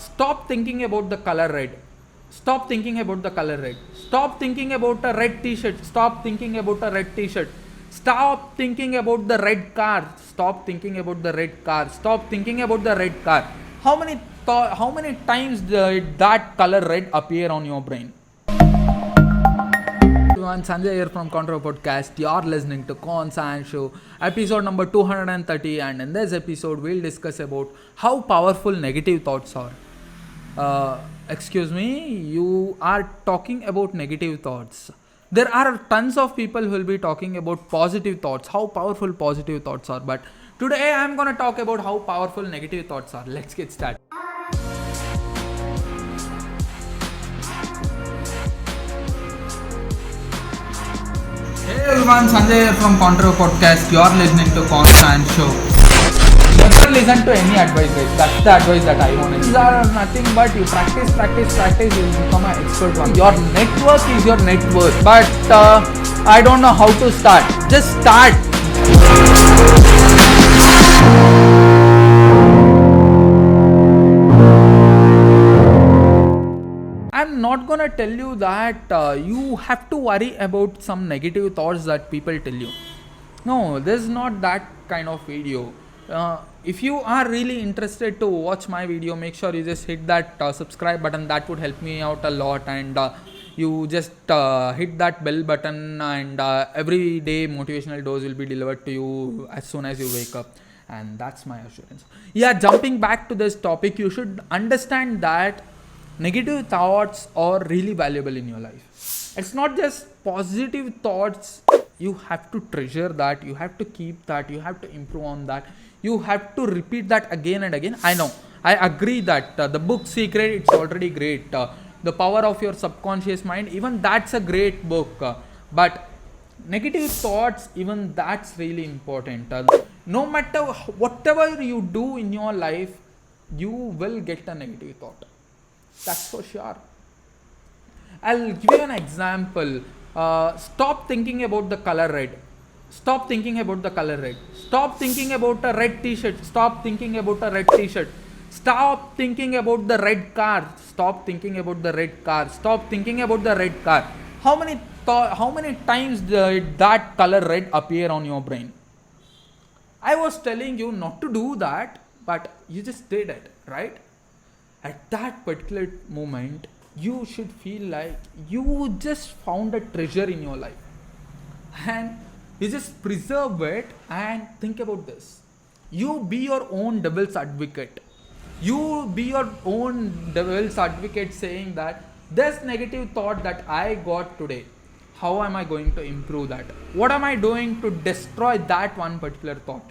Stop thinking about the color red. Stop thinking about the color red. Stop thinking about a red t-shirt. Stop thinking about a red t-shirt. Stop thinking about the red car. Stop thinking about the red car. Stop thinking about the red car. How many times did that color red appear on your brain? Everyone, Sanjay here from Contra Podcast. You're listening to Con San Show, episode number 230, and in this episode, we'll discuss about how powerful negative thoughts are. Excuse me, you are talking about negative thoughts. There are tons of people who will be talking about positive thoughts, how powerful positive thoughts are. But today, I'm gonna talk about how powerful negative thoughts are. Let's get started. Hey everyone, Sanjay here from Contra Podcast. You're listening to Constant Show. Never listen to any advice, guys. That's the advice that I want. These are nothing but you practice, you will become an expert one. Your network is your net worth. But I don't know how to start. Just start. I'm not gonna tell you that you have to worry about some negative thoughts that people tell you. No, this is not that kind of video. If you are really interested to watch my video, make sure you just hit that subscribe button. That would help me out a lot. And you just hit that bell button, and every day motivational dose will be delivered to you as soon as you wake up. And that's my assurance. Yeah, jumping back to this topic, you should understand that negative thoughts are really valuable in your life. It's not just positive thoughts. You have to treasure that. You have to keep that. You have to improve on that. You have to repeat that again and again. I know. I agree that the book Secret, it's already great. The Power of Your Subconscious Mind, even that's a great book. But negative thoughts, even that's really important. No matter whatever you do in your life, you will get a negative thought. That's for sure. I'll give you an example. Stop thinking about the color red. Stop thinking about the color red. Stop thinking about a red t-shirt. Stop thinking about a red t-shirt. Stop thinking about the red car. Stop thinking about the red car. Stop thinking about the red car. How many times did that color red appear on your brain? I was telling you not to do that, but you just did it, right? At that particular moment, you should feel like you just found a treasure in your life, and you just preserve it. And think about this: you be your own devil's advocate. You be your own devil's advocate, saying that this negative thought that I got today, how am I going to improve that? What am I doing to destroy that one particular thought?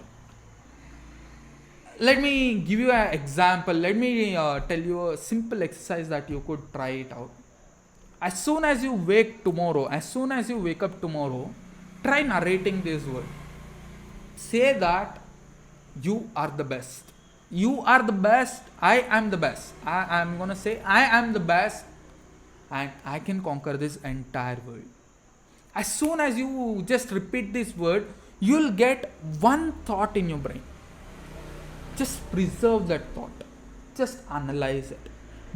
Let me give you an example. Let me tell you a simple exercise that you could try it out. As soon as you wake up tomorrow, try narrating this word. Say that you are the best. You are the best. I am the best. I am gonna say I am the best, and I can conquer this entire world. As soon as you just repeat this word, you'll get one thought in your brain. Just preserve that thought. Just analyze it.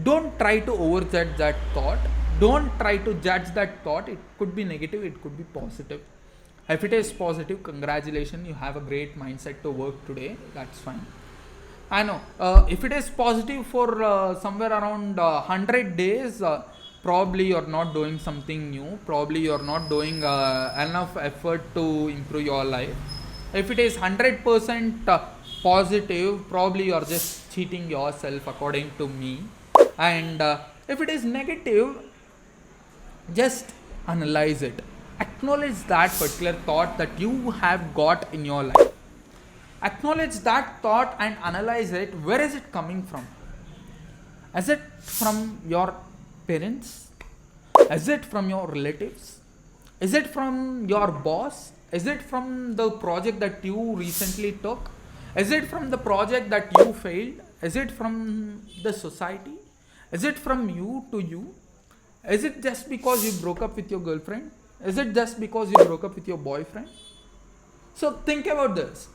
Don't try to overjudge that thought. Don't try to judge that thought. It could be negative, it could be positive. If it is positive, congratulations, you have a great mindset to work today. That's fine. I know. If it is positive for somewhere around 100 days, probably you're not doing something new. Probably you're not doing enough effort to improve your life. If it is 100% positive, probably you're just cheating yourself, according to me. And if it is negative, just analyze it. Acknowledge that particular thought that you have got in your life. Acknowledge that thought and analyze it. Where is it coming from? Is it from your parents? Is it from your relatives? Is it from your boss? Is it from the project that you recently took? Is it from the project that you failed? Is it from the society? Is it from you to you? Is it just because you broke up with your girlfriend? Is it just because you broke up with your boyfriend? So think about this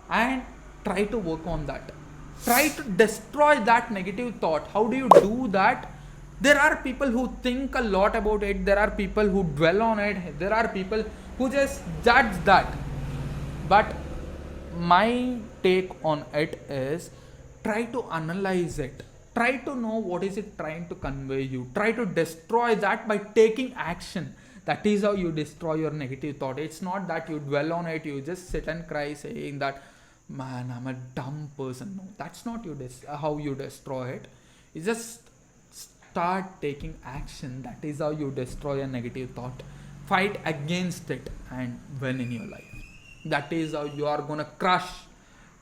and try to work on that. try to destroy that negative thought. How do you do that? There are people who think a lot about it, there are people who dwell on it, there are people who just judge that. But my take on it is, try to analyze it, try to know what is it trying to convey you, try to destroy that by taking action. That is how you destroy your negative thought. It's not that you dwell on it, you just sit and cry saying that, man, I'm a dumb person. No, that's not how you destroy it. You just start taking action. That is how you destroy a negative thought. Fight against it and win in your life. That is how you are gonna crush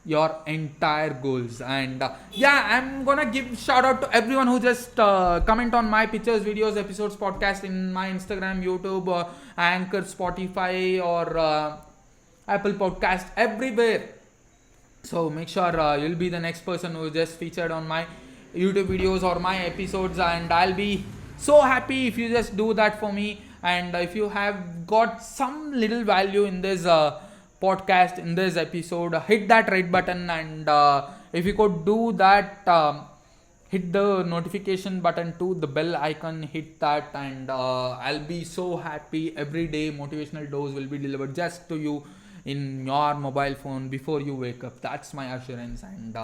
your entire goals. And yeah, I'm gonna give shout out to everyone who just comment on my pictures, videos, episodes, podcast in my Instagram, YouTube, Anchor, Spotify, or Apple Podcast, everywhere. So make sure you'll be the next person who just featured on my YouTube videos or my episodes, and I'll be so happy if you just do that for me. And if you have got some little value in this podcast, in this episode, hit that red button, and if you could do that, hit the notification button too, the bell icon, hit that, and I'll be so happy. Every day motivational dose will be delivered just to you in your mobile phone before you wake up. That's my assurance. And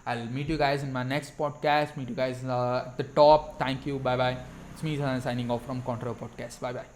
I'll meet you guys in my next podcast. Meet you guys at the top. Thank you. Bye bye. It's me signing off from Contra Podcast. Bye bye.